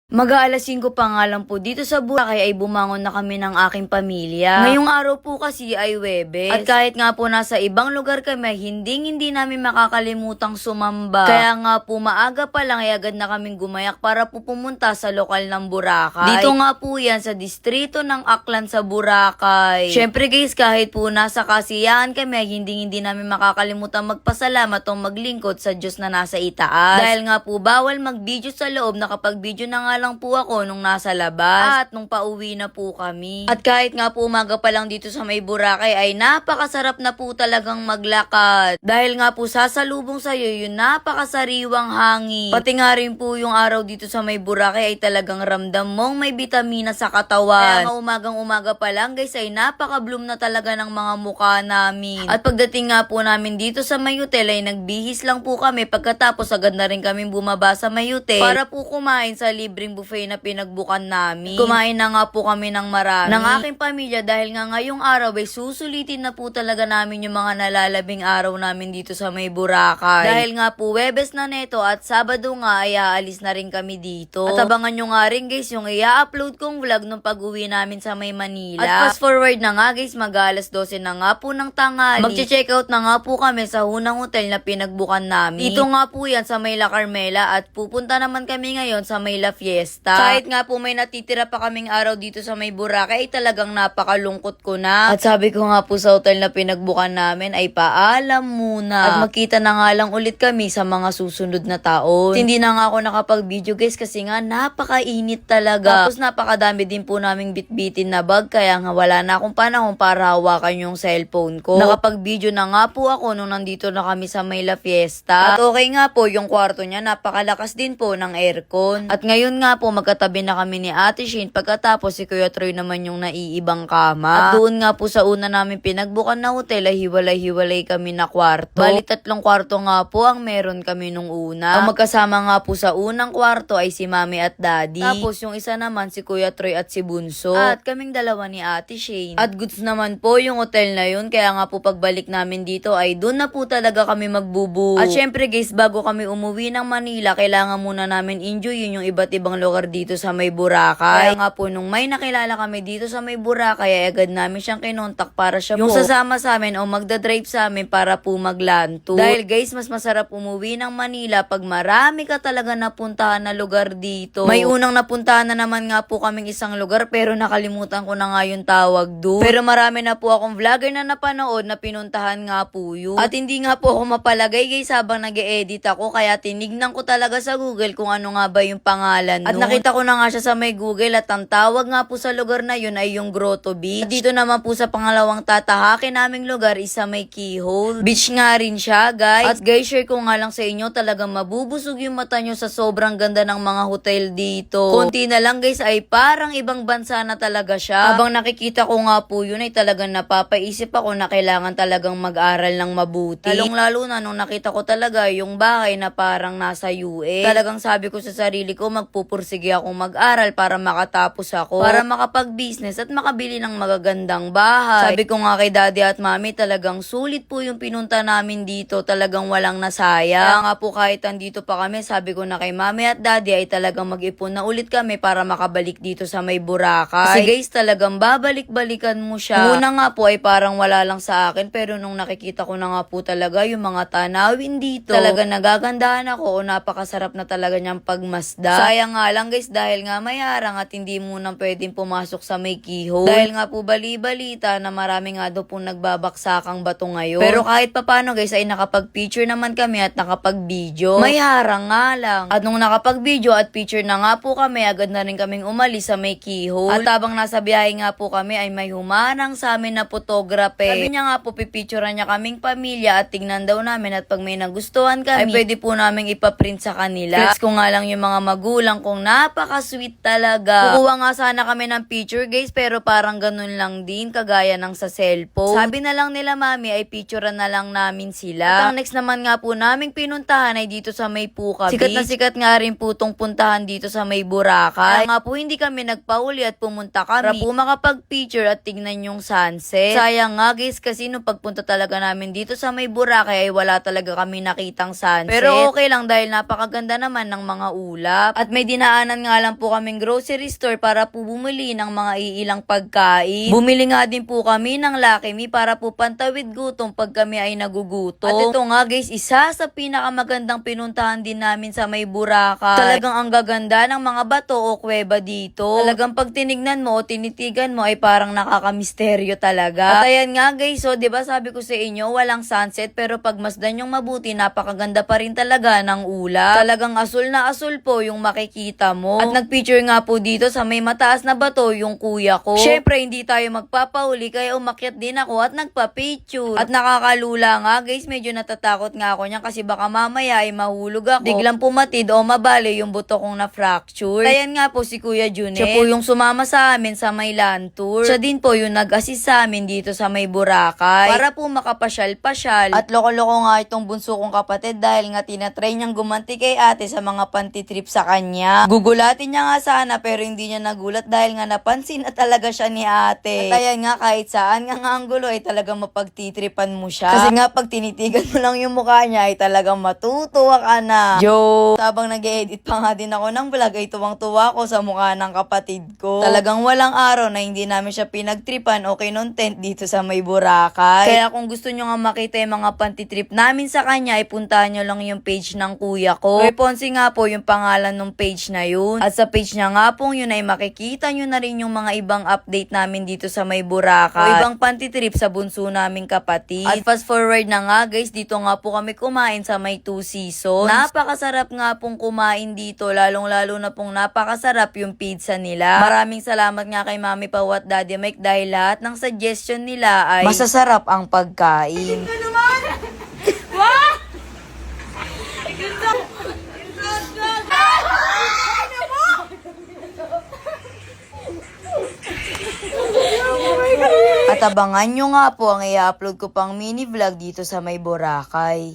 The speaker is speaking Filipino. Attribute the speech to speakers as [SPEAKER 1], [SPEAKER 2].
[SPEAKER 1] Mag-aalas 5 pa nga lang po dito sa Boracay ay bumangon na kami ng aking pamilya. Ngayong araw po kasi ay Huwebes. At kahit nga po nasa ibang lugar kami, hindi namin makakalimutang sumamba. Kaya nga po maaga pa lang ay agad na kaming gumayak para po pumunta sa lokal ng Boracay. Dito nga po yan sa distrito ng Aklan sa Boracay. Syempre guys, kahit po nasa kasiyahan kami, hindi namin makakalimutan magpasalamat o maglingkod sa Diyos na nasa itaas. Dahil nga po bawal mag-video sa loob, nakapag-video na nga lang po ako nung nasa labas at nung pauwi na po kami. At kahit nga po umaga pa lang dito sa may Boracay ay napakasarap na po talagang maglakad. Dahil nga po sasalubong sa'yo yung napakasariwang hangin. Pati nga rin po yung araw dito sa may Boracay ay talagang ramdam mong may bitamina sa katawan. Kaya nga umagang umaga pa lang guys ay napaka-bloom na talaga ng mga mukha namin. At pagdating nga po namin dito sa may hotel ay nagbihis lang po kami, pagkatapos agad na rin kami bumaba sa may hotel para po kumain sa libreng buffet na pinagbukan namin. Kumain na nga po kami ng marami ng aking pamilya dahil nga ngayong araw ay susulitin na po talaga namin yung mga nalalabing araw namin dito sa may Boracay. Dahil nga po Huwebes na neto at Sabado nga ay aalis na rin kami dito. At abangan nyo nga rin guys yung i-upload kong vlog nung pag-uwi namin sa may Manila. At fast forward na nga guys, mag-alas 12 na nga po ng tanghali. Magche-check out na nga po kami sa unang hotel na pinagbukan namin. Dito nga po yan sa may La Carmela at pupunta naman kami ngayon sa may La Fiesta. Kahit nga po may natitira pa kaming araw dito sa may Boracay, ay talagang napakalungkot ko na. At sabi ko nga po sa hotel na pinagbukan namin ay paalam muna. At magkita na nga lang ulit kami sa mga susunod na taon. At hindi na nga ako nakapag-video guys kasi nga napakainit talaga. Tapos napakadami din po naming bitbitin na bag kaya nga wala na akong panahon para hawakan yung cellphone ko. Nakapag-video na nga po ako nung nandito na kami sa may La Fiesta. At okay nga po yung kwarto niya, napakalakas din po ng aircon. At ngayon nga po magkatabi na kami ni Ate Shane, pagkatapos si Kuya Troy naman yung naiibang kama. At doon nga po sa una namin pinagbukan na hotel ay hiwalay-hiwalay kami na kwarto. Bali 3 kwarto nga po ang meron kami nung una. Ang magkasama nga po sa unang kwarto ay si Mami at Daddy. Tapos yung isa naman si Kuya Troy at si Bunso. At kaming dalawa ni Ate Shane. At goods naman po yung hotel na yun, kaya nga po pagbalik namin dito ay doon na po talaga kami magbubu. At syempre guys, bago kami umuwi ng Manila, kailangan muna namin enjoy yun yung iba't ibang lugar dito sa may Boracay. Kaya nga po nung may nakilala kami dito sa may Boracay ay agad namin siyang kinontak para siya yung sasama sa amin o magdadrive sa amin para po mag-land tour. Dahil guys, mas masarap umuwi ng Manila pag marami ka talaga napuntahan na lugar dito. May unang napuntahan na naman nga po kaming isang lugar pero nakalimutan ko na nga yung tawag doon. Pero marami na po akong vlogger na napanood na pinuntahan nga po yun. At hindi nga po ako mapalagay guys habang nag-e-edit ako kaya tinignan ko talaga sa Google kung ano nga ba yung pangalan nun. At nakita ko na nga siya sa may Google at ang tawag nga po sa lugar na yun ay yung Grotto Beach. At dito naman po sa pangalawang tatahakin naming lugar is sa may Keyhole Beach nga rin siya guys. At guys, share ko nga lang sa inyo, talagang mabubusog yung mata nyo sa sobrang ganda ng mga hotel dito. Konti na lang guys ay parang ibang bansa na talaga siya. Habang nakikita ko nga po yun ay talagang napapaisip ako na kailangan talagang mag-aral ng mabuti. Lalong-lalo na nung nakita ko talaga yung bahay na parang nasa US. Talagang sabi ko sa sarili ko, magpupursige akong mag-aral para makatapos ako. Para makapag-business at makabili ng magagandang bahay. Sabi ko nga kay Daddy at Mami, talagang sulit po yung pinunta namin dito. Talagang walang nasayang. Kaya nga po kahit andito pa kami, sabi ko na kay Mami at Daddy ay talagang mag-ipon na ulit kami para makabalik dito sa may Boracay. Kasi guys, talagang babalik-balikan mo siya. Una nga po ay parang wala lang sa akin pero nung nakikita ko na nga po talaga yung mga tanawin dito, talaga nagagandahan ako o napakasarap na talaga niyang pagmasda. Sayang nga lang guys dahil nga may harang at hindi muna pwedeng pumasok sa may Keyhole. Dahil nga po bali-balita na marami nga daw pong nagbabaksakang bato ngayon. Pero kahit papano guys ay nakapag-picture naman kami at nakapag-video. May harang nga lang. At nung nakapag-video at picture na nga po kami, agad na rin kaming umalis sa may Keyhole. At habang nasa biyahe nga po kami ay may humarang sa amin na photographer. Sabi niya nga po pipicturean niya kaming pamilya at tingnan daw namin at pag may nagustuhan kami ay pwede po naming ipaprint sa kanila. Flex ko nga lang yung mga magulang kong napaka-sweet talaga. Kukuha nga sana kami ng picture guys pero parang ganun lang din kagaya ng sa cellphone. Sabi na lang nila Mami ay picturean na lang namin sila. At ang next naman nga po naming pinuntahan ay dito sa may Puka Beach. Sikat na sikat nga rin po tong puntahan dito sa may Boracay. Kaya nga po hindi kami nagpauli at pumunta kami para po makapag-picture at tignan yung sunset. Sayang nga guys kasi nung pagpunta talaga namin dito sa may Boracay ay wala talaga kami nakitang sunset. Pero okay lang dahil napakaganda naman ng mga ulap. At may dinaanan nga lang po kaming grocery store para po bumili ng mga iilang pagkain. Bumili nga din po kami ng Lucky Me para po pantawid gutom pag kami ay nagugutom. At ito nga guys, isa sa pinakamagandang pinuntahan din namin sa may Boracay. Talagang ang gaganda ng mga bato o kuweba dito. Talagang pag tinignan mo o tinitigan mo ay parang nakakamisteryo talaga. At ayan nga guys, so 'di ba sabi ko sa inyo, walang sunset pero pag masdan yung mabuti, napakaganda pa rin talaga ng ulap. Talagang asul na asul po yung makikita mo. At nagpicture nga po dito sa may mataas na bato yung kuya ko. Syempre hindi tayo magpapauli kaya umakyat din ako at nagpa-picture. At nakakalula nga guys, medyo natatakot nga ako niyan kasi baka mamaya ay mahulog ako. Biglang pumatid o mabali yung buto kong na-fracture. Ayan nga po si Kuya Junet. Siya po yung sumama sa amin sa may land tour. Siya din po yung nag-assist sa amin dito sa may Boracay para po makapasyal-pasyal. At loko-loko nga itong bunso kong kapatid dahil nga tinatry niyang gumanti kay ate sa mga pantitrip sa kanya. Gugulatin niya nga sana pero hindi niya nagulat dahil nga napansin na talaga siya ni ate. At ayan nga kahit saan nga ang gulo ay talagang mapagtitripan mo siya. Kasi nga pag tinitigan mo lang yung mukha niya ay talagang matutuwa ka na. Joke! Habang nag-edit pa nga din ako ng vlog ay tuwang-tuwa ko sa mukha ng kapatid ko. Talagang walang araw na hindi namin siya pinagtripan o kinontent dito sa may Boracay. Kaya kung gusto nyo nga makita yung mga pantitrip namin sa kanya, ay puntahan nyo lang yung page ng kuya ko. Roy Ponce nga po yung pangalan ng page na yun. At sa page niya nga po yun ay makikita nyo na rin yung mga ibang update namin dito sa may Boracay. O ibang pantitrip sa bunso naming kapatid. At fast forward na nga guys, dito nga po kami kumain sa may Two Seasons. Napakasarap nga pong kumain dito, lalong-lalo na pong napakasarap yung pizza nila. Maraming salamat nga kay Mami Pau at Daddy Mike dahil lahat ng suggestion nila ay masasarap ang pagkain. At abangan nyo nga po ang i-upload ko pang mini vlog dito sa may Boracay.